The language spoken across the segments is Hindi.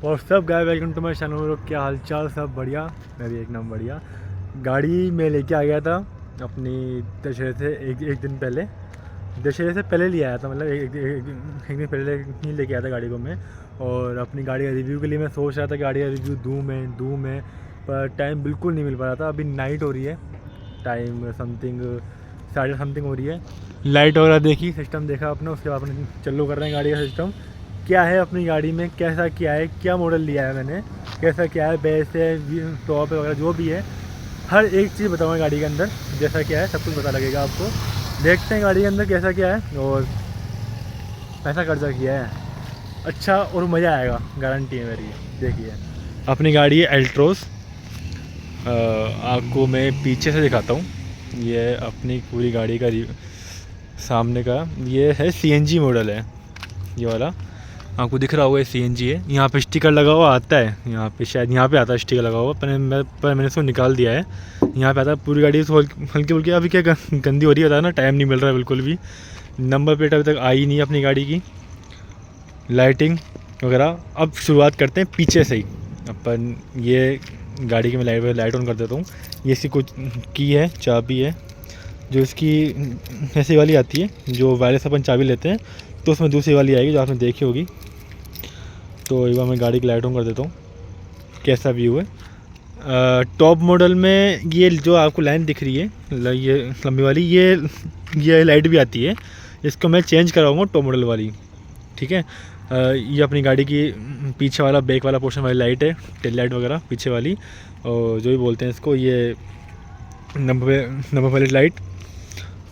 और सब guys welcome to my channel. लोग क्या हाल चाल, सब बढ़िया। मैं भी एक नाम बढ़िया। गाड़ी में लेके आ गया था अपनी दशहरे से एक दिन पहले। दशहरे से पहले ले आया था, मतलब एक दिन पहले ही लेके आया था गाड़ी को मैं। और अपनी गाड़ी का रिव्यू के लिए मैं सोच रहा था गाड़ी का रिव्यू दूँ मैं, पर टाइम बिल्कुल नहीं मिल पा रहा था। अभी नाइट हो रही है, टाइम समथिंग 7:30 हो रही है। लाइट वगैरह देखी, सिस्टम देखा अपना, उसके बाद अपने चालू कर रहे हैं गाड़ी का सिस्टम। क्या है अपनी गाड़ी में, कैसा क्या है, क्या मॉडल लिया है मैंने, कैसा क्या है, बेस है, टॉप है वगैरह जो भी है, हर एक चीज़ बताऊँगा गाड़ी के अंदर। जैसा क्या है सब कुछ पता लगेगा आपको। देखते हैं गाड़ी के अंदर कैसा क्या है और पैसा खर्चा किया है अच्छा, और मज़ा आएगा, गारंटी है मेरी। देखिए अपनी गाड़ी है एल्ट्रोस। आपको मैं पीछे से दिखाता हूँ। ये अपनी पूरी गाड़ी का सामने का ये है सीएनजी मॉडल है, ये वाला आपको दिख रहा होगा। ये सीएनजी है। यहाँ पे स्टिकर लगा हुआ आता है, यहाँ पे शायद यहाँ पे आता है स्टिकर लगा हुआ, पर मैंने इसको निकाल दिया है। यहाँ पे आता है पूरी गाड़ी हल्की फुल्की। अभी क्या गंदी हो रही है बता ना, टाइम नहीं मिल रहा है बिल्कुल भी। नंबर प्लेट अभी तक आई नहीं है अपनी गाड़ी की, लाइटिंग वगैरह। अब शुरुआत करते हैं पीछे से ही। अपन ये गाड़ी की मैं लाइट ऑन कर देता हूँ। ये इसकी कुछ की है, चाबी है, जो इसकी ऐसी वाली आती है, जो वायरलेस अपन चाबी लेते हैं, तो उसमें दूसरी वाली आएगी जो आपने देखी होगी। तो एक बार मैं गाड़ी की लाइट ऑन कर देता हूँ, कैसा व्यू है। टॉप मॉडल में ये जो आपको लाइन दिख रही है, ये लंबी वाली, ये लाइट भी आती है। इसको मैं चेंज कराऊंगा टॉप मॉडल वाली, ठीक है। ये अपनी गाड़ी की पीछे वाला बैक वाला पोर्शन वाली लाइट है, टेल लाइट वगैरह पीछे वाली, और जो भी बोलते हैं इसको, ये नंबर प्लेट लाइट।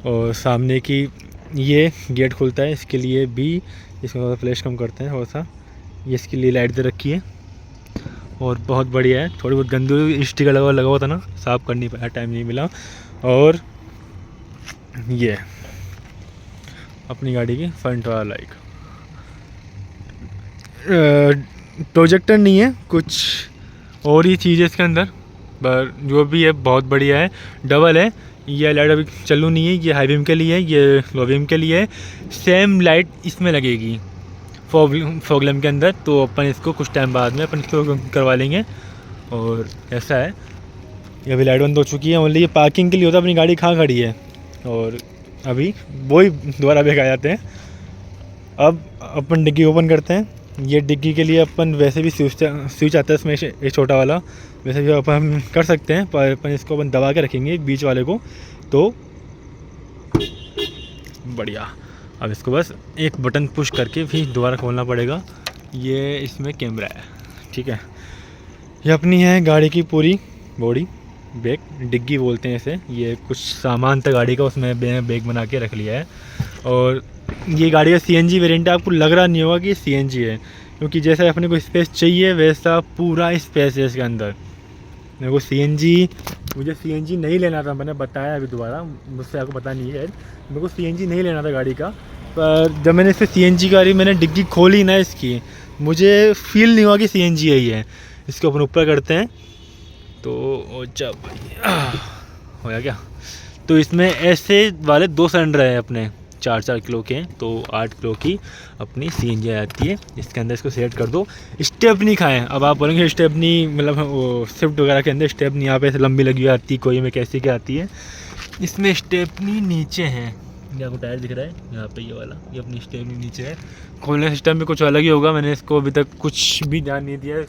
और सामने की ये गेट खुलता है, इसके लिए भी इसमें थोड़ा फ्लैश कम करते हैं थोड़ा सा। ये इसके लिए लाइट दे रखी है और बहुत बढ़िया है। थोड़ी बहुत गंदी स्टिकर लगा हुआ था ना, साफ़ करनी पाया, टाइम नहीं मिला। और ये अपनी गाड़ी की फ्रंट वाला लाइट, प्रोजेक्टर नहीं है, कुछ और ही चीज़ है इसके अंदर, पर जो भी है बहुत बढ़िया है। डबल है। ये लाइट अभी चालू नहीं है, ये हाई बीम के लिए है, ये लो बीम के लिए है। सेम लाइट इसमें लगेगी फॉग लैम्प के अंदर। तो अपन इसको कुछ टाइम बाद में अपन इसको करवा लेंगे। और ऐसा है, ये अभी लाइट बंद हो चुकी है। ओनली ये पार्किंग के लिए होता है, अपनी गाड़ी कहाँ खड़ी है। और अभी वही दोबारा बैक आ जाते हैं। अब अपन डिग्गी ओपन करते हैं। ये डिग्गी के लिए अपन वैसे भी स्विच आता है इसमें, एक छोटा वाला, वैसे भी अपन कर सकते हैं, पर अपन इसको अपन दबा के रखेंगे बीच वाले को, तो बढ़िया। अब इसको बस एक बटन पुश करके फिर दोबारा खोलना पड़ेगा। ये इसमें कैमरा है, ठीक है। ये अपनी है गाड़ी की पूरी बॉडी, बैग डिग्गी बोलते हैं इसे। ये कुछ सामान था गाड़ी का, उसमें बैग बना के रख लिया है। और ये गाड़ी का सीएनजी वेरिएंट है। आपको लग रहा नहीं होगा कि सीएनजी है, क्योंकि जैसा अपने को स्पेस चाहिए वैसा पूरा स्पेस है इसके अंदर। मेरे को मुझे सीएनजी नहीं लेना था, मैंने बताया अभी दोबारा, मुझसे आपको पता नहीं है। मेरे को सीएनजी नहीं लेना था गाड़ी का, पर जब मैंने इस पर सीएनजी गाड़ी मैंने डिग्गी खोली ना इसकी, मुझे फील नहीं हुआ कि सीएनजी है ही है। इसको अपन ऊपर करते हैं तो जब हो गया क्या। तो इसमें ऐसे वाले 2 सिलेंडर हैं अपने, 4-4 किलो के हैं, तो 8 किलो की अपनी सीएनजी आती है। इसके अंदर इसको सेट कर दो। स्टेपनी खाएँ। अब आप बोलेंगे स्टेपनी मतलब वो स्विफ्ट वगैरह के अंदर स्टेपनी यहाँ पे ऐसे लंबी लगी हुई आती है, कोई में कैसी क्या आती है। इसमें स्टेपनी नीचे है, ये आपको टायर दिख रहा है यहाँ पे, ये वाला, ये अपनी स्टेपनी नीचे है। खोलने सिस्टम में कुछ अलग ही होगा, मैंने इसको अभी तक कुछ भी ध्यान नहीं दिया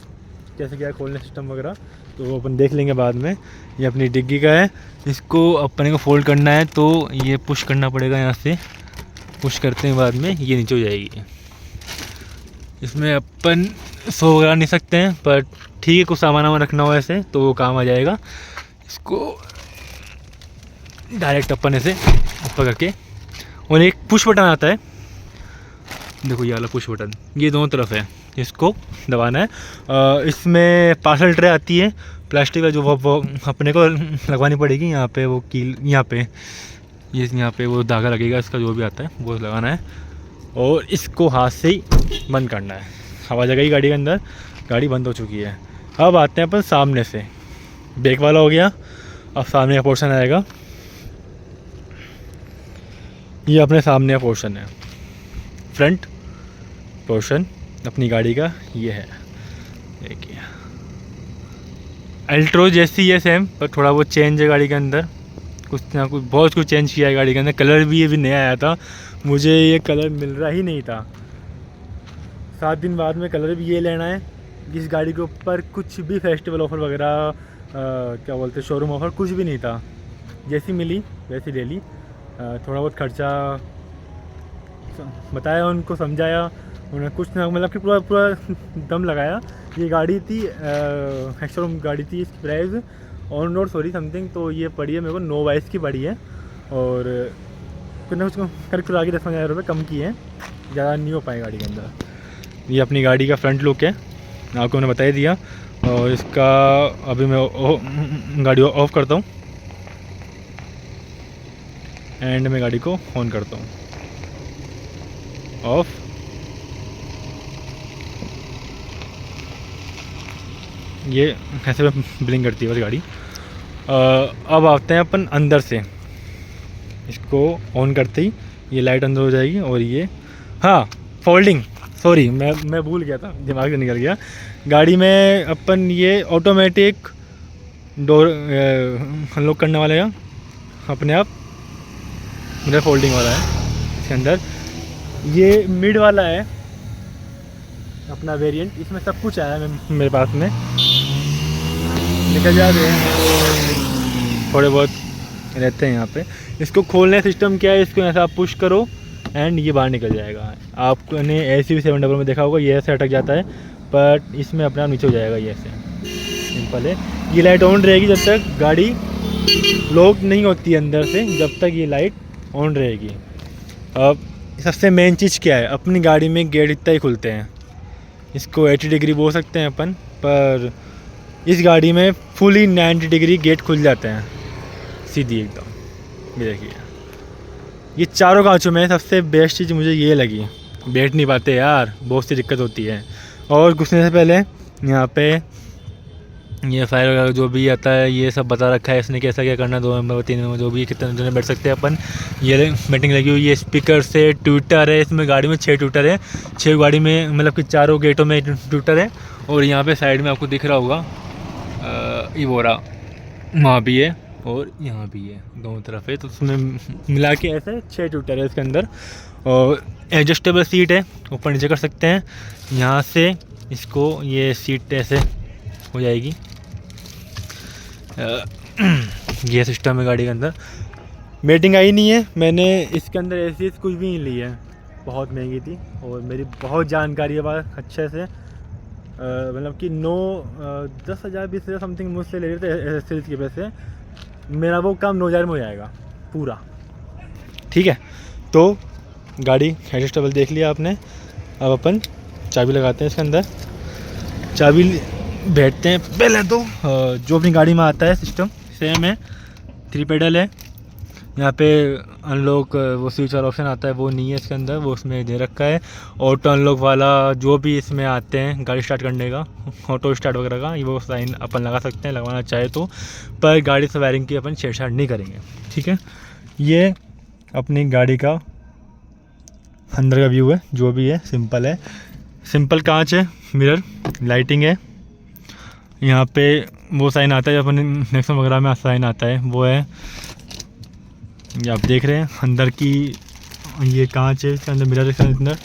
कैसे क्या खोलने सिस्टम वगैरह, तो वो अपन देख लेंगे बाद में। ये अपनी डिग्गी का है। इसको अपने को फोल्ड करना है, तो ये पुश करना पड़ेगा यहाँ से। पुश करते हैं बाद में ये नीचे हो जाएगी। इसमें अपन सो वगैरह नहीं सकते हैं, पर ठीक है, कुछ सामान वामान रखना हो ऐसे तो वो काम आ जाएगा। इसको डायरेक्ट अपन ऐसे ऊपर करके, और एक पुश बटन आता है, देखो ये वाला पुश बटन, ये दोनों तरफ है, इसको दबाना है। इसमें पार्सल ट्रे आती है प्लास्टिक का, जो वो अपने को लगवानी पड़ेगी यहाँ पे, वो कील यहाँ पे, ये यहाँ पे वो धागा लगेगा इसका, जो भी आता है वो लगाना है। और इसको हाथ से ही बंद करना है। हवा जगह ही गाड़ी के अंदर, गाड़ी बंद हो चुकी है। अब आते हैं अपन सामने से, बैक वाला हो गया। अब सामने का पोर्शन आएगा, ये अपने सामने का पोर्शन है, फ्रंट पोर्शन अपनी गाड़ी का ये है। देखिए अल्ट्रो जैसी है सेम, पर थोड़ा बहुत चेंज है गाड़ी के अंदर, कुछ ना कुछ बहुत कुछ चेंज किया है गाड़ी के अंदर। कलर भी ये भी नया आया था, मुझे ये कलर मिल रहा ही नहीं था। 7 दिन बाद में कलर भी ये लेना है। इस गाड़ी के ऊपर कुछ भी फेस्टिवल ऑफ़र वगैरह क्या बोलते शोरूम ऑफ़र कुछ भी नहीं था, जैसी मिली वैसी ले ली। थोड़ा बहुत खर्चा बताया उनको, समझाया उन्होंने, कुछ ना मतलब कि पूरा पूरा दम लगाया। ये गाड़ी थी शोरूम गाड़ी थी, इसकी price on road sorry something, तो ये पड़ी है मेरे को 922 की पड़ी है, और कुछ ना कुछ करके आगे 10,000 रुपये कम की है, ज़्यादा नहीं हो पाए गाड़ी के अंदर। ये अपनी गाड़ी का फ्रंट लुक है, आपको मैंने बता ही दिया। और इसका अभी मैं गाड़ी ऑफ करता हूँ एंड मैं गाड़ी को ऑन करता हूँ। ऑफ, ये ऐसे ब्लिंक करती है बस गाड़ी। अब आते हैं अपन अंदर से, इसको ऑन करते ही ये लाइट अंदर हो जाएगी। और ये हाँ फोल्डिंग, सॉरी मैं भूल गया था, दिमाग से निकल गया। गाड़ी में अपन ये ऑटोमेटिक डोर अनलॉक करने वाला है, अपने आप मेरा फोल्डिंग वाला है इसके अंदर। ये मिड वाला है अपना वेरिएंट, इसमें सब कुछ आया है मेरे पास में। निकल जाते हैं, थोड़े बहुत रहते हैं यहाँ पे। इसको खोलने सिस्टम क्या है, इसको ऐसा आप पुश करो एंड ये बाहर निकल जाएगा। आपने ऐसी भी 7 में देखा होगा, ये ऐसे अटक जाता है, बट इसमें अपना नीचे हो जाएगा, ये ऐसे सिंपल है। ये लाइट ऑन रहेगी जब तक गाड़ी लॉक नहीं होती अंदर से, जब तक ये लाइट ऑन रहेगी। अब सबसे मेन चीज़ क्या है, अपनी गाड़ी में गेट इतना ही खुलते हैं, इसको 80 डिग्री बोल सकते हैं अपन, पर इस गाड़ी में फुली 90 डिग्री गेट खुल जाते हैं सीधी एकदम। ये देखिए, ये चारों कांचों में सबसे बेस्ट चीज़ मुझे ये लगी, बैठ नहीं पाते यार, बहुत सी दिक्कत होती है। और घुसने से पहले यहाँ पे ये फायर वगैरह जो भी आता है ये सब बता रखा है इसने, कैसा क्या करना, 2 नंबर 3 नंबर जो भी कितने जने बैठ सकते हैं अपन। ये बैटिंग लगी हुई है, स्पीकर से ट्विटर है इसमें, गाड़ी में 6 ट्विटर है, 6 गाड़ी में मतलब कि चारों गेटों में ट्विटर है। और यहाँ पे साइड में आपको दिख रहा होगा इवोरा, वहाँ भी है और यहाँ भी है, दोनों तरफ है, तो उसमें मिला के ऐसे 6 ट्विटर है इसके अंदर। और एडजस्टेबल सीट है, ऊपर नीचे कर सकते हैं यहाँ से इसको, ये सीट ऐसे हो जाएगी। ये सिस्टम है गाड़ी के अंदर। मेटिंग आई नहीं है, मैंने इसके अंदर ऐसी कुछ भी नहीं ली है, बहुत महंगी थी और मेरी बहुत जानकारी है बात अच्छे से, मतलब कि 10,000 20,000 समथिंग मुझसे ले रहे थे एसेसरीज के पैसे, मेरा वो काम 9,000 में हो जाएगा पूरा, ठीक है। तो गाड़ी एडजस्टेबल देख लिया आपने, अब अपन चाबी लगाते हैं इसके अंदर। चाबी बैठते हैं पहले तो, जो अपनी गाड़ी में आता है सिस्टम सेम है, 3 पेडल है। यहाँ पे अनलॉक वो स्विच वाला ऑप्शन आता है वो नहीं है इसके अंदर, वो उसमें दे रखा है। ऑटो अनलॉक वाला जो भी इसमें आते हैं गाड़ी स्टार्ट करने का, ऑटो स्टार्ट वगैरह का, ये वो साइन अपन लगा सकते हैं लगवाना चाहे तो, पर गाड़ी से वायरिंग की अपन छेड़छाड़ नहीं करेंगे, ठीक है। ये अपनी गाड़ी का अंदर का व्यू है, जो भी है सिंपल है, सिंपल कांच है, मिरर, लाइटिंग है। यहाँ पे वो साइन आता है अपन नेक्सन वगैरह में साइन आता है, वो है ये आप देख रहे हैं। अंदर की ये कांच है, इसके अंदर मिरर है, इसके अंदर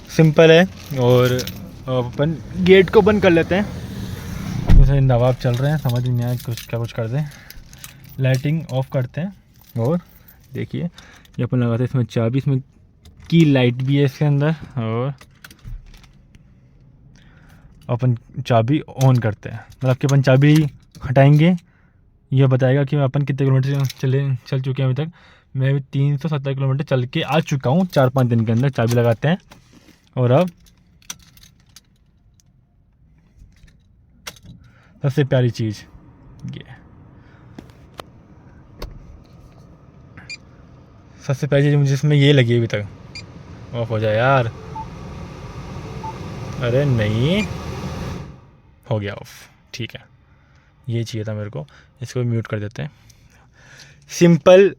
सिंपल है। और अपन गेट को बंद कर लेते हैं, जैसे नवाब चल रहे हैं, समझ नहीं आया कुछ क्या कुछ कर दें। लाइटिंग ऑफ करते हैं और देखिए ये अपन लगाते हैं इसमें चाबी, इसमें की लाइट भी है इसके अंदर, और अपन चाबी ऑन करते हैं, मतलब कि अपन चाबी हटाएंगे, यह बताएगा कि अपन कितने किलोमीटर चल चुके हैं अभी तक। मैं अभी 370 किलोमीटर चल के आ चुका हूँ 4-5 दिन के अंदर। चाबी लगाते हैं और अब सबसे प्यारी चीज़ ये, सबसे पहली चीज़ मुझे इसमें ये लगी अभी तक, ऑफ हो जाए यार, अरे नहीं हो गया ऑफ, ठीक है, ये चाहिए था मेरे को। इसको म्यूट कर देते हैं। सिंपल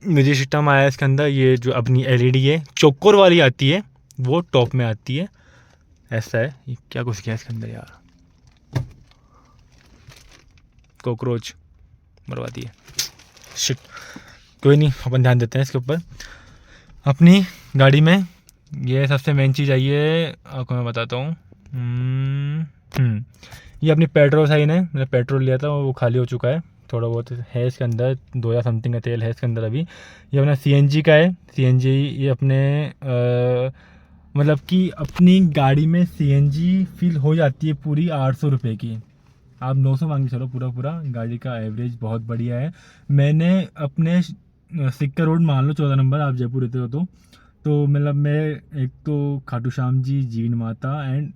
म्यूजिक सिस्टम आया है इसके अंदर। ये जो अपनी एलईडी है चौकोर वाली आती है वो टॉप में आती है, ऐसा है। ये क्या घुस गया इसके अंदर यार, कॉकरोच मरवा दिए, शिट। कोई नहीं, अपन ध्यान देते हैं इसके ऊपर। अपनी गाड़ी में ये सबसे मेन चीज़ आई है, आपको मैं बताता हूँ। ये अपनी पेट्रोल साइन है, मैंने पेट्रोल लिया था वो खाली हो चुका है, थोड़ा बहुत है इसके अंदर, 2000 समथिंग का तेल है इसके अंदर अभी। ये अपना CNG का है, CNG ये अपने मतलब कि अपनी गाड़ी में CNG फिल हो जाती है पूरी 800 रुपये की। आप 900 मांग के चलो पूरा पूरा, गाड़ी का एवरेज बहुत बढ़िया है। मैंने अपने सिक्का रोड मान लो 14 नंबर, आप जयपुर रहते हो तो मतलब मैं एक तो खाटू श्याम जी, जीण माता एंड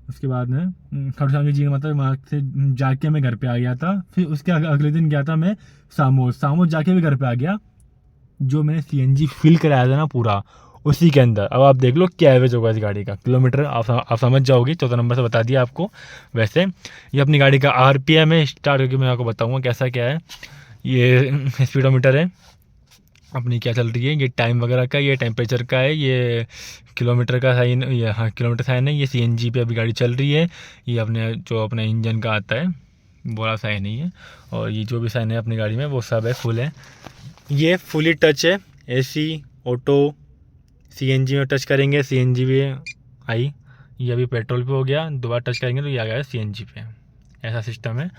उसके बाद में खाटू श्याम जी, जीण माता वहाँ से जाके मैं घर पे आ गया था। फिर उसके अगले दिन गया था मैं सामोस जाके भी घर पे आ गया। जो मैंने CNG फिल कराया था ना पूरा, उसी के अंदर। अब आप देख लो क्या एवरेज होगा इस गाड़ी का, किलोमीटर आप समझ जाओगे। 14 नंबर से बता दिया आपको। वैसे ये अपनी गाड़ी का RPM है, स्टार्ट करके मैं आपको बताऊँगा कैसा क्या है। ये स्पीडोमीटर है अपनी, क्या चल रही है, ये टाइम वगैरह का, ये टेम्परेचर का है, ये किलोमीटर का साइन, ये हाँ किलोमीटर साइन है। ये CNG पे अभी गाड़ी चल रही है। ये अपने जो अपने इंजन का आता है वो वाला साइन नहीं है, और ये जो भी साइन है अपनी गाड़ी में वो सब है, फुल है। ये फुली टच है, AC ऑटो, CNG में टच करेंगे CNG भी आई। ये अभी पेट्रोल पे हो गया, दोबारा टच करेंगे तो ये आ गया CNG पे। ऐसा सिस्टम है।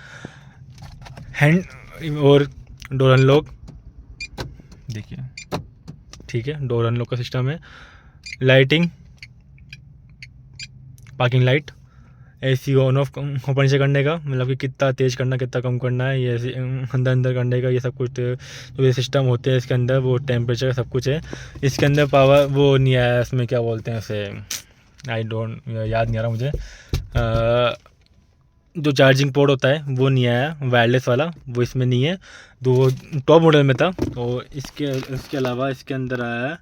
हैंड और डोर अनलॉक देखिए, ठीक है, डोर अनलॉक का सिस्टम है। Lighting, parking light, AC on off open से करने का, मतलब कि कितना तेज़ करना कितना कम करना है, ये अंदर अंदर करने का, ये सब कुछ तो ये सिस्टम होते हैं इसके अंदर। वो टेम्परेचर सब कुछ है इसके अंदर। पावर वो नहीं आया इसमें, क्या बोलते हैं उसे, याद नहीं आ रहा मुझे। जो चार्जिंग पोर्ट होता है वो नहीं आया, वायरलेस वाला वो इसमें नहीं है, तो टॉप मॉडल में था। और इसके अलावा इसके अंदर आया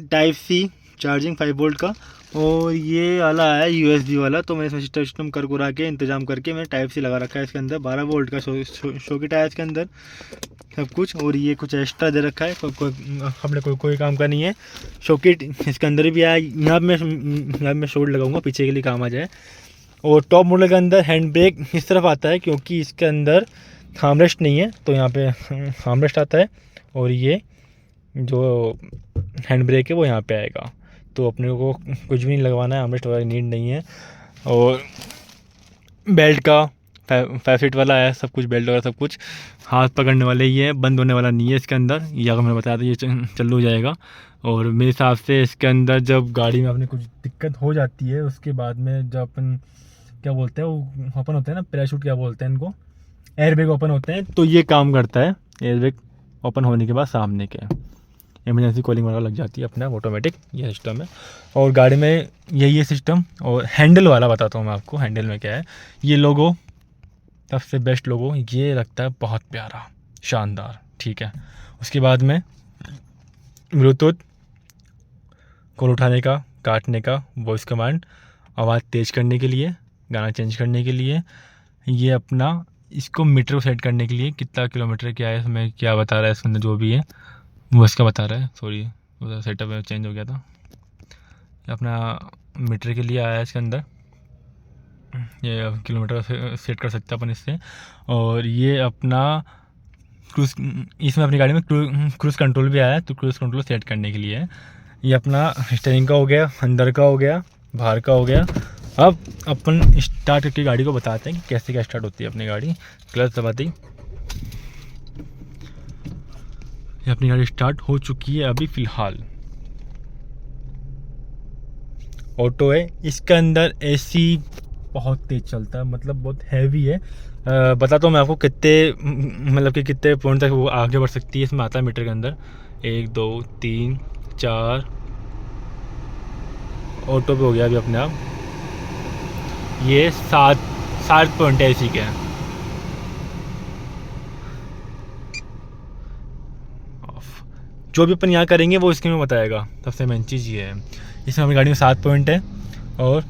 Type-C चार्जिंग 5 वोल्ट का, और ये वाला है USB वाला। तो मैंने सिस्टम कर करा के इंतजाम करके मैंने Type-C लगा रखा है इसके अंदर। 12 वोल्ट का शॉकेट आया इसके अंदर सब कुछ। और ये कुछ एक्स्ट्रा दे रखा है, अपने कोई काम का नहीं है। शॉकेट इसके अंदर भी आया, यहाँ मैं शॉर्ट लगाऊंगा पीछे के लिए काम आ जाए। और टॉप मॉडल के अंदर हैंड ब्रेक इस तरफ आता है, क्योंकि इसके अंदर हार्मरेस्ट नहीं है, तो यहाँ पे हार्मरेस्ट आता है। और ये जो हैंड ब्रेक है वो यहाँ पे आएगा, तो अपने को कुछ भी नहीं लगवाना है, हार्मरेस्ट वगैरह नीड नहीं है। और बेल्ट का 5 फीट वाला है सब कुछ, बेल्ट वगैरह सब कुछ। हाथ पकड़ने वाले ही है, बंद होने वाला नहीं है इसके अंदर। ये अगर मैंने बताया था ये चालू हो जाएगा। और मेरे हिसाब से इसके अंदर जब गाड़ी में अपने कुछ दिक्कत हो जाती है, उसके बाद में जब अपन क्या बोलते हैं वो ओपन होते हैं ना, पैराशूट क्या बोलते हैं इनको, एयरबैग ओपन होते हैं, तो ये काम करता है। एयरबैग ओपन होने के बाद सामने के इमरजेंसी कॉलिंग वगैरह लग जाती है अपना ऑटोमेटिक, ये सिस्टम है। और गाड़ी में यही है सिस्टम। और हैंडल वाला बताता हूँ मैं आपको, हैंडल में क्या है। ये लोगो सबसे बेस्ट लोगो ये लगता है, बहुत प्यारा शानदार, ठीक है। उसके बाद में ब्लूटूथ, कॉल उठाने का, काटने का, वॉइस कमांड, आवाज़ तेज़ करने के लिए, गाना चेंज करने के लिए। ये अपना इसको मीटर को सेट करने के लिए कितना किलोमीटर क्या है, इसमें क्या बता रहा है इसके अंदर जो भी है वो इसका बता रहा है। सॉरी वो सेटअप चेंज हो गया था। अपना मीटर के लिए आया है इसके अंदर, ये किलोमीटर सेट कर सकते हैं अपन इससे। और ये अपना क्रूज़, इसमें अपनी गाड़ी में क्रूज़ कंट्रोल भी आया है, तो क्रूज़ कंट्रोल सेट करने के लिए है। ये अपना स्टीयरिंग का हो गया, अंदर का हो गया, बाहर का हो गया। अब अपन स्टार्ट करके गाड़ी को बताते हैं कि कैसे क्या स्टार्ट होती है अपनी गाड़ी। क्लच दबाते ही ये अपनी गाड़ी स्टार्ट हो चुकी है अभी फ़िलहाल। ऑटो है, इसके अंदर AC बहुत तेज़ चलता है, मतलब बहुत हैवी है। बताता हूँ मैं आपको कितने, मतलब कि कितने पॉइंट तक वो आगे बढ़ सकती है। इसमें आता है मीटर के अंदर 1 2 3 4, ऑटो पे हो गया अभी अपने आप। ये 7 पॉइंट है AC के। जो भी अपन यहाँ करेंगे वो इसके में बताएगा। सबसे मेन चीज़ ये है, इसमें अपनी गाड़ी में 7 पॉइंट है। और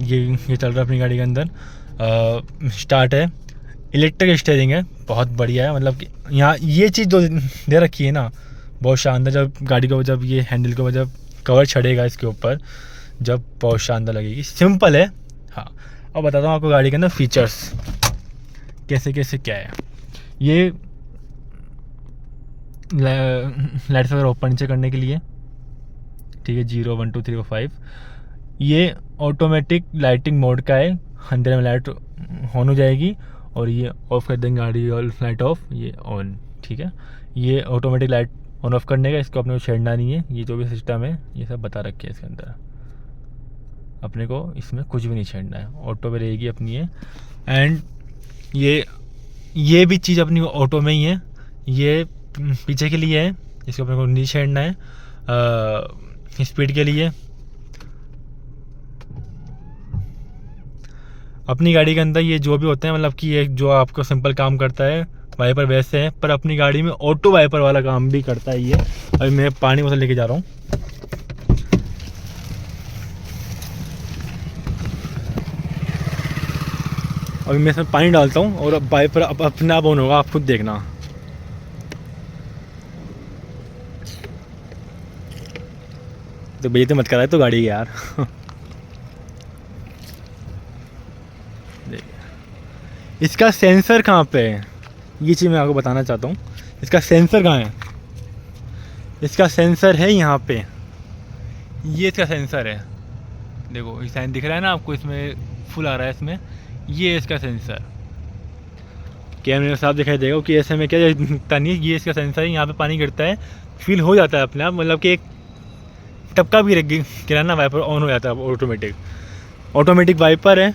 ये चल रहा है अपनी गाड़ी के अंदर। स्टार्ट है, इलेक्ट्रिक स्टीयरिंग है, बहुत बढ़िया है। मतलब कि यहाँ ये चीज़ जो दे रखी है ना, बहुत शानदार। जब गाड़ी को जब ये हैंडल को जब कवर चढ़ेगा इसके ऊपर, जब बहुत शानदार लगेगी। सिंपल है। हाँ, अब बताता हूँ आपको गाड़ी के अंदर फीचर्स कैसे कैसे क्या है। ये लाइट्स वगैरह ऊपर नीचे करने के लिए, ठीक है, 0 1 2 3 4 5। ये ऑटोमेटिक लाइटिंग मोड का है, अंधेरे में लाइट ऑन हो जाएगी और ये ऑफ़ कर देंगे गाड़ी, और लाइट ऑफ, ये ऑन, ठीक है। ये ऑटोमेटिक लाइट ऑन ऑफ करने का, इसको अपने को छेड़ना नहीं है। ये जो भी सिस्टम है ये सब बता रखे है इसके अंदर, अपने को इसमें कुछ भी नहीं छेड़ना है, ऑटो पे रहेगी अपनी है। एंड ये भी चीज़ अपनी ऑटो में ही है। ये पीछे के लिए है, इसको अपने को नहीं छेड़ना है। स्पीड के लिए अपनी गाड़ी के अंदर ये जो भी होते हैं, मतलब कि ये जो आपको सिंपल काम करता है वाइपर वैसे है, पर अपनी गाड़ी में ऑटो वाइपर वाला काम भी करता है ये। अभी मैं पानी बोतल लेके जा रहा हूँ। अभी मैं इसमें पानी डालता हूँ और अब वाइपर अपने आप ऑन होगा, आप खुद देखना। तो बेइज्जती मत कराए तो गाड़ी की यार। इसका सेंसर कहाँ पे है, ये चीज़ मैं आपको बताना चाहता हूँ। इसका सेंसर कहाँ है? इसका सेंसर है यहाँ पे, ये इसका सेंसर है। देखो ये साइन दिख रहा है ना आपको, इसमें फुल आ रहा है इसमें, ये इसका सेंसर। कैमरे में साफ दिखाई देगा कि ऐसे में क्या दिखता नहीं है, ये इसका सेंसर है। यहाँ पे पानी गिरता है, फील हो जाता है अपने आप, मतलब कि एक टपका भी गिरा ना, वाइपर ऑन हो जाता है ऑटोमेटिक। ऑटोमेटिक वाइपर है,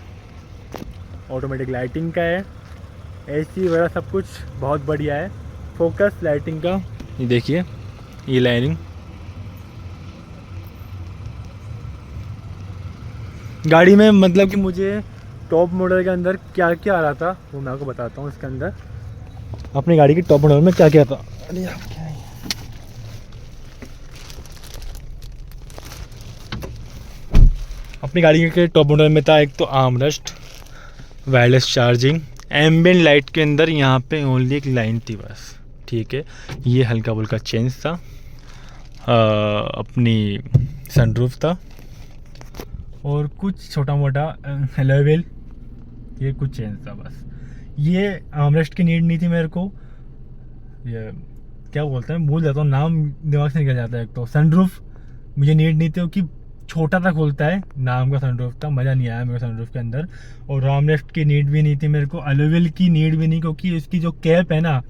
ऑटोमेटिक लाइटिंग का है, एसी वगैरह सब कुछ बहुत बढ़िया है। फोकस लाइटिंग का ये देखिए, ये लाइनिंग। गाड़ी में मतलब कि मुझे टॉप मॉडल के अंदर क्या क्या आ रहा था वो मैं आपको बताता हूँ। इसके अंदर अपनी गाड़ी की टॉप मॉडल में क्या क्या था। अरे यार क्या है, अपनी गाड़ी के टॉप मॉडल में था एक तो armrest, wireless charging, ambient light के अंदर यहाँ पे ओनली एक लाइन थी बस, ठीक है। ये हल्का फुल्का चेंज था। अपनी सनरूफ था और कुछ छोटा मोटा एलोवेल, ये कुछ चेंज था बस। ये आर्मरेस्ट की नीड नहीं थी मेरे को, ये क्या बोलते हैं भूल जाता हूँ, नाम दिमाग से निकल जाता है। एक तो सनरूफ मुझे नीड नहीं थी क्योंकि छोटा सा खुलता है, नाम का सनरूफ था, मज़ा नहीं आया मेरे सनरूफ के अंदर। और आर्मरेस्ट की नीड भी नहीं थी मेरे को, एलोवेल की नीड भी नहीं, क्योंकि इसकी जो कैप है ना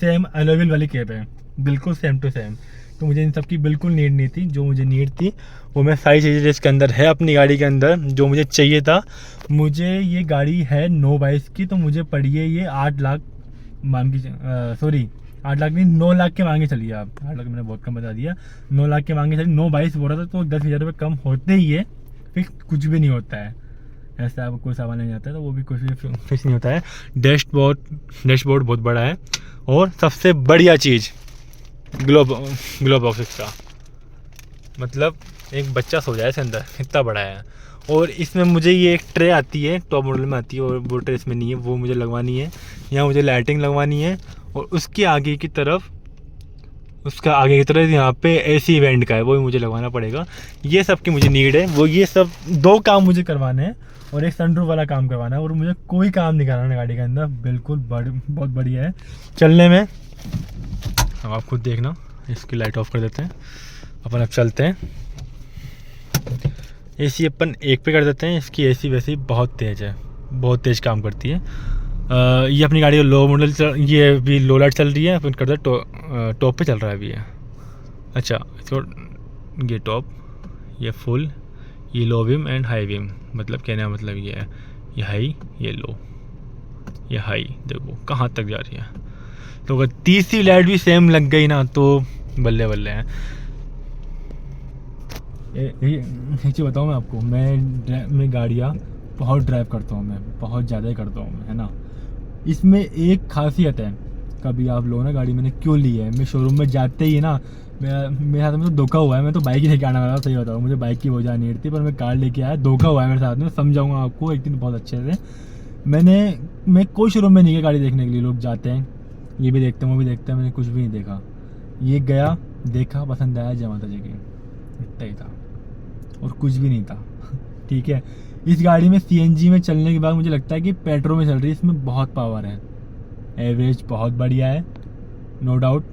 सेम एलोवेल वाली कैप है, बिल्कुल सेम टू सेम। तो मुझे इन सब की बिल्कुल नीड नहीं थी। जो मुझे नीड थी वो मैं सारी चीज़ें इसके अंदर है अपनी गाड़ी के अंदर, जो मुझे चाहिए था। मुझे ये गाड़ी है 9/22 की, तो मुझे पड़ी है ये 8 लाख मान की, सॉरी 8 लाख नहीं, 9 लाख के मांगे चलिए आप। 8 लाख मैंने बहुत कम बता दिया, 9 लाख के मांगे चलिए। 9/22 बोल रहा था तो 10,000 रुपये कम होते ही है, फिक्स कुछ भी नहीं होता है। ऐसा आपको कोई सामान नहीं आता है तो वो भी कुछ भी फिक्स नहीं होता है। डैशबोर्ड बहुत बड़ा है, और सबसे बढ़िया चीज़ ग्लो बॉक्स इसका, मतलब एक बच्चा सो जाए इसके अंदर, इतना बड़ा है। और इसमें मुझे ये एक ट्रे आती है, टॉप मॉडल में आती है, और वो ट्रे इसमें नहीं है, वो मुझे लगवानी है। यहाँ मुझे लाइटिंग लगवानी है, और उसके आगे की तरफ यहाँ पे एसी वेंट का है, वो भी मुझे लगवाना पड़ेगा। ये सब की मुझे नीड है, वो ये सब 2 काम मुझे करवाने हैं, और एक सनरूफ वाला काम करवाना है। और मुझे कोई काम नहीं कराना गाड़ी के अंदर, बिल्कुल बहुत बढ़िया है चलने में। अब आप खुद देखना, इसकी लाइट ऑफ कर देते हैं, अपन अब चलते हैं। एसी अपन 1 पे कर देते हैं, इसकी एसी वैसे ही बहुत तेज़ है, बहुत तेज़ काम करती है। ये अपनी गाड़ी लो मॉडल ये भी लो लाइट चल रही है, अपन करते टॉप पे चल रहा है अभी ये। अच्छा इसको ये टॉप, ये फुल, ये low beam and high beam, मतलब कहने का मतलब ये है, ये हाई, ये लो, ये हाई, देखो कहाँ तक जा रही है। तो अगर तीसरी लाइट भी सेम लग गई ना तो बल्ले बल्ले हैं। एक चीज़ बताऊँ मैं आपको, मैं गाड़ियाँ बहुत ड्राइव करता हूँ, मैं बहुत ज़्यादा ही करता हूँ मैं, है ना। इसमें एक खासियत है, कभी आप लो ना गाड़ी मैंने क्यों ली है, मैं शोरूम में जाते ही ना मेरे साथ में तो धोखा हुआ है। मैं तो बाइक ही लेके आना वाला, सही बताऊँ, मुझे बाइक की वजह नहीं थी, पर मैं कार लेके आया, धोखा हुआ है मेरे साथ में। समझाऊँगा आपको एक दिन बहुत अच्छे से। मैं कोई शोरूम में नहीं गया गाड़ी देखने के लिए, लोग जाते हैं, ये भी देखते हैं वो भी देखते हैं, मैंने कुछ भी नहीं देखा। ये गया, देखा, पसंद आया, जय माता जी की, इतना ही था और कुछ भी नहीं था। ठीक है, इस गाड़ी में सीएनजी में चलने के बाद मुझे लगता है कि पेट्रोल में चल रही है, इसमें बहुत पावर है, एवरेज बहुत बढ़िया है, नो डाउट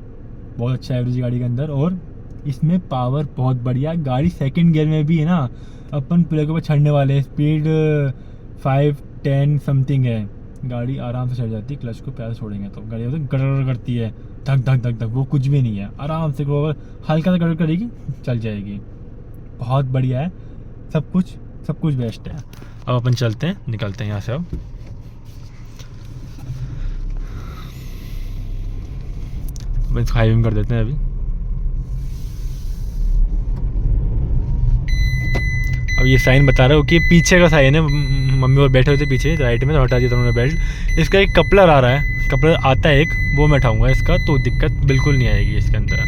बहुत अच्छा एवरेज गाड़ी के अंदर, और इसमें पावर बहुत बढ़िया है। गाड़ी सेकंड गियर में भी है ना, अपन प्ले के ऊपर चढ़ने वाले हैं, स्पीड 5-10 समथिंग है, गाड़ी आराम से चढ़ जाती है। क्लच को प्यार से छोड़ेंगे तो गाड़ी गड़गड़ करती है, धक धक धक धक, वो कुछ भी नहीं है, आराम से वो हल्का सा गड़गड़ करेगी चल जाएगी, बहुत बढ़िया है, सब कुछ बेस्ट है। अब अपन चलते हैं, निकलते हैं यहाँ से। अब इसको हाईवे में कर देते हैं अभी। अब ये साइन बता रहा है कि पीछे का साइन है, मम्मी और बैठे हुए थे पीछे राइट में, तो हटा दिया था उन्होंने बेल्ट। इसका एक कपलर आ रहा है, कपलर आता है एक, वो मैं उठाऊँगा इसका, तो दिक्कत बिल्कुल नहीं आएगी इसके अंदर।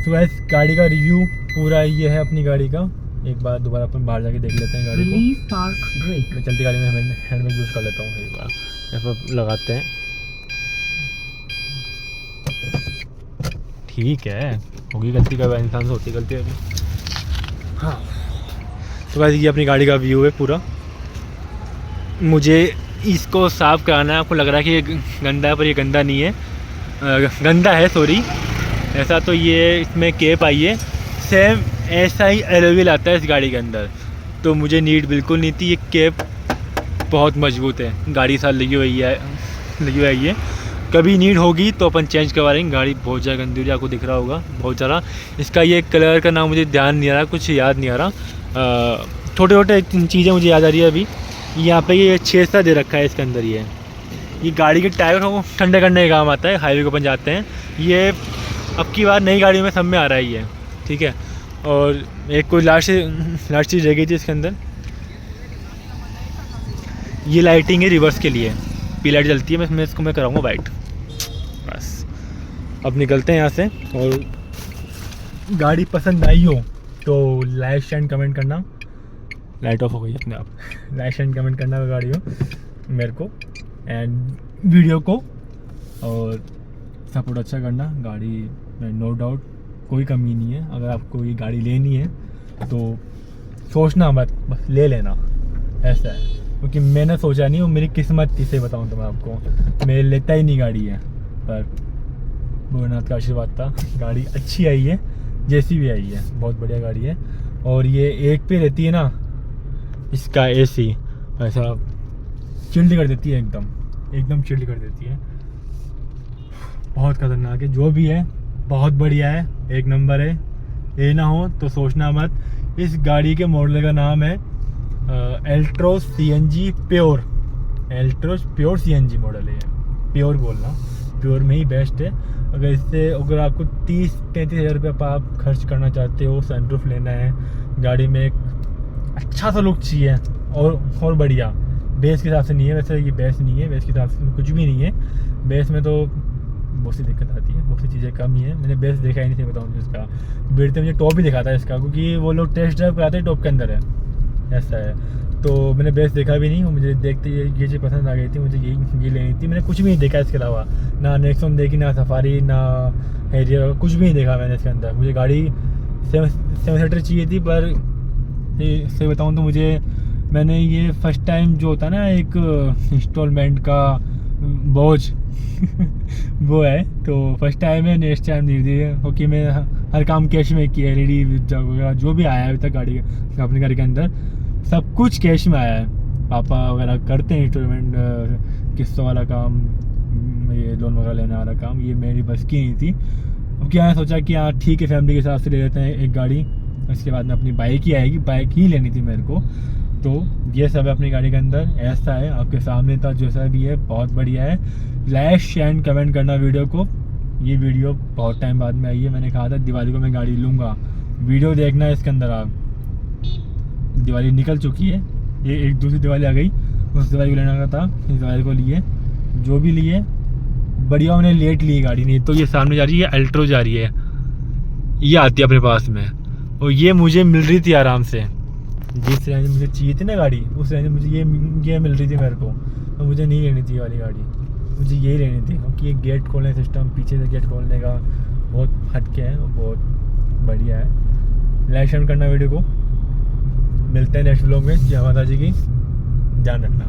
तो गाइस गाड़ी का रिव्यू पूरा ये है अपनी गाड़ी का। एक बार दोबारा अपन बाहर जाके देख लेते हैं गाड़ी को। मैं चलती गाड़ी में हेलमेट यूज़ कर लेता हूँ, एक बार यहाँ पर लगाते हैं। ठीक है, होगी गलती, का इंसान से होती गलती अभी। हाँ, तो गाइस ये अपनी गाड़ी का व्यू है पूरा। मुझे इसको साफ़ कराना है, आपको लग रहा है कि ये गंदा है, पर ये गंदा नहीं है, गंदा है सॉरी। ऐसा तो ये इसमें केप आई है, सेम ऐसा ही एलोविल आता है इस गाड़ी के अंदर, तो मुझे नीड बिल्कुल नहीं थी। ये केप बहुत मजबूत है, गाड़ी साथ लगी हुई है, कभी नीड होगी तो अपन चेंज करवा लेंगे। गाड़ी बहुत ज़्यादा गंदी हुई, आपको दिख रहा होगा बहुत ज़्यादा। इसका ये कलर का नाम मुझे ध्यान नहीं आ रहा, कुछ याद नहीं आ रहा, छोटे छोटे चीज़ें मुझे याद आ रही है अभी। यहाँ पे ये 6 दे रखा है इसके अंदर। ये गाड़ी के टायर को ठंडे करने का काम आता है, हाईवे को अपन जाते हैं। ये अब की बार नई गाड़ी में सब में आ रहा है ये, ठीक है। और एक कोई लास्ट चीज़ रह गई थी इसके अंदर, ये लाइटिंग है रिवर्स के लिए, पी लाइट जलती है, मैं इसको कराऊंगा वाइट, बस। अब निकलते हैं यहाँ से। और गाड़ी पसंद आई हो तो लाइक एंड कमेंट करना। लाइट ऑफ हो गई अपने आप। लाइक एंड कमेंट करना गाड़ी हो मेरे को एंड वीडियो को, और सपोर्ट अच्छा करना। गाड़ी में नो डाउट कोई कमी नहीं है। अगर आपको ये गाड़ी लेनी है तो सोचना मत, बस ले लेना, ऐसा है। क्योंकि मैंने सोचा नहीं, वो मेरी किस्मत थी, से बताऊँ तो मैं आपको, मैं लेता ही नहीं गाड़ी है, पर भोलेनाथ का आशीर्वाद था। गाड़ी अच्छी आई है, जैसी भी आई है, बहुत बढ़िया गाड़ी है। और ये एक पे रहती है ना, इसका एसी ऐसा चिल्ड कर देती है, एकदम चिल्ड कर देती है, बहुत खतरनाक है। जो भी है बहुत बढ़िया है, एक नंबर है। ये ना हो तो सोचना मत। इस गाड़ी के मॉडल का नाम है Altroz CNG pure, Altroz pure CNG model है। प्योर बोलना, प्योर में ही बेस्ट है। अगर आपको 30-35 हज़ार रुपये आप खर्च करना चाहते हो, सनरूफ लेना है, गाड़ी में एक अच्छा सा लुक चाहिए और बढ़िया, बेस के हिसाब से नहीं है, वैसे ये बेस नहीं है, बेस के हिसाब से कुछ भी नहीं है। बेस में तो बहुत सी दिक्कत आती है, बहुत सी चीज़ें कम ही है। मैंने बेस देखा ही नहीं, बताऊँ इसका बेटते मुझे टॉप ही दिखाता है इसका, क्योंकि वो लोग टेस्ट ड्राइव कराते हैं टॉप के अंदर है, ऐसा है। तो मैंने बेस देखा भी नहीं, मुझे देखते ये चीज़ पसंद आ गई थी, मुझे ये लेनी थी। मैंने कुछ भी नहीं देखा इसके अलावा, ना नेक्सॉन देखी, ना सफारी, ना हैरियर, कुछ भी नहीं देखा मैंने इसके अंदर। मुझे गाड़ी 7 सीटर चाहिए थी, पर से बताऊँ तो मैंने ये फर्स्ट टाइम जो होता है ना एक इंस्टॉलमेंट का बोझ वो है, तो फर्स्ट टाइम है, नेक्स्ट टाइम नहीं दी है, क्योंकि मैं हर काम कैश में किया। LED वगैरह जो भी आया है अभी तक गाड़ी अपने घर के अंदर, सब कुछ कैश में आया है। पापा वगैरह करते हैं इंस्टॉलमेंट किस्तों वाला काम, ये लोन वगैरह लेने वाला काम, ये मेरी बस की नहीं थी। अब क्या है, सोचा कि हाँ ठीक है, फैमिली के हिसाब से ले लेते हैं एक गाड़ी। इसके बाद में अपनी बाइक ही आएगी, बाइक ही लेनी थी मेरे को। तो ये सब है अपनी गाड़ी के अंदर, ऐसा है आपके सामने था, जैसा भी है बहुत बढ़िया है। लाइक एंड कमेंट करना वीडियो को। ये वीडियो बहुत टाइम बाद में आई है, मैंने कहा था दिवाली को मैं गाड़ी लूँगा, वीडियो देखना इसके अंदर। आप दिवाली निकल चुकी है, ये एक दूसरी दिवाली आ गई, उस दवाई को लेना का था, इस दवाई को लिए, जो भी लिए बढ़िया हमने लेट ली गाड़ी। नहीं तो ये सामने जा रही है अल्ट्रो जा रही है, ये आती है अपने पास में, और ये मुझे मिल रही थी आराम से, जिस रेंज मुझे चाहिए थी ना गाड़ी, उस रेंज मुझे ये मिल रही थी मेरे को। तो मुझे नहीं लेनी थी ये वाली गाड़ी, मुझे यही लेनी थी, क्योंकि ये गेट खोलने सिस्टम, पीछे से गेट खोलने का बहुत हटके है, बहुत बढ़िया है। लाइक शेयर करना वीडियो को, मिलते हैं नेक्स्ट व्लॉग में। जय माता जी की, ध्यान रखना।